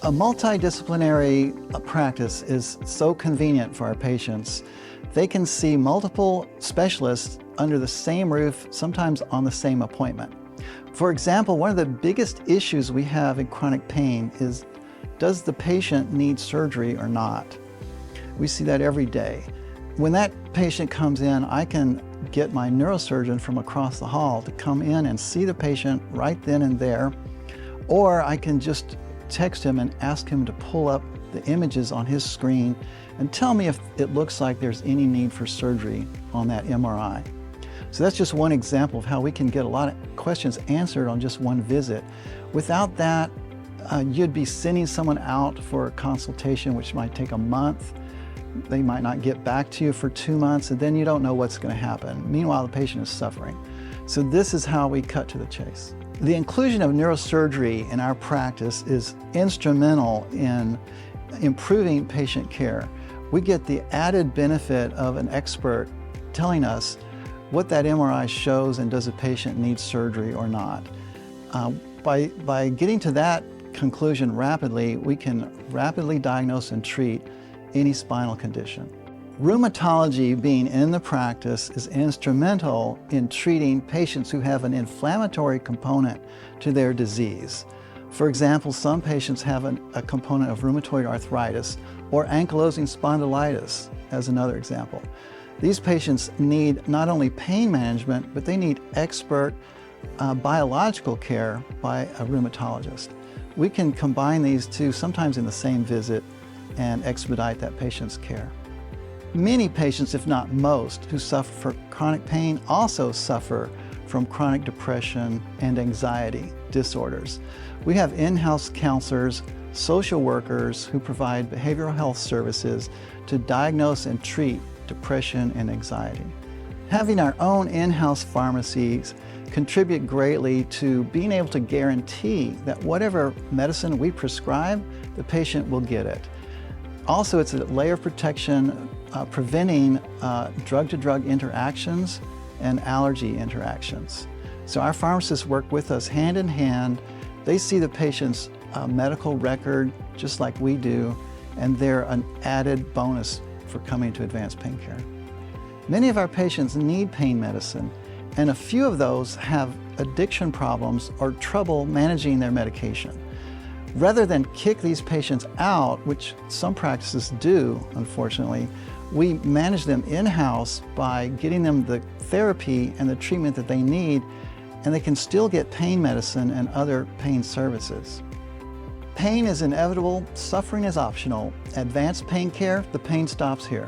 A multidisciplinary practice is so convenient for our patients. They can see multiple specialists under the same roof, sometimes on the same appointment. For example, one of the biggest issues we have in chronic pain is, does the patient need surgery or not? We see that every day. When that patient comes in, I can get my neurosurgeon from across the hall to come in and see the patient right then and there, or I can just text him and ask him to pull up the images on his screen and tell me if it looks like there's any need for surgery on that MRI. So that's just one example of how we can get a lot of questions answered on just one visit. Without that, you'd be sending someone out for a consultation, which might take a month. They might not get back to you for 2 months, and then you don't know what's going to happen. Meanwhile, the patient is suffering. So this is how we cut to the chase. The inclusion of neurosurgery in our practice is instrumental in improving patient care. We get the added benefit of an expert telling us what that MRI shows and does a patient need surgery or not. By getting to that conclusion rapidly, we can rapidly diagnose and treat any spinal condition. Rheumatology being in the practice is instrumental in treating patients who have an inflammatory component to their disease. For example, some patients have a component of rheumatoid arthritis or ankylosing spondylitis, as another example. These patients need not only pain management, but they need expert biological care by a rheumatologist. We can combine these two, sometimes in the same visit, and expedite that patient's care. Many patients, if not most, who suffer from chronic pain also suffer from chronic depression and anxiety disorders. We have in-house counselors, social workers who provide behavioral health services to diagnose and treat depression and anxiety. Having our own in-house pharmacies contribute greatly to being able to guarantee that whatever medicine we prescribe, the patient will get it. Also, it's a layer of protection preventing drug-to-drug interactions and allergy interactions. So our pharmacists work with us hand in hand. They see the patient's medical record just like we do, and they're an added bonus for coming to advanced pain care. Many of our patients need pain medicine, and a few of those have addiction problems or trouble managing their medication. Rather than kick these patients out, which some practices do, unfortunately, we manage them in-house by getting them the therapy and the treatment that they need, and they can still get pain medicine and other pain services. Pain is inevitable, suffering is optional. Advanced pain care, the pain stops here.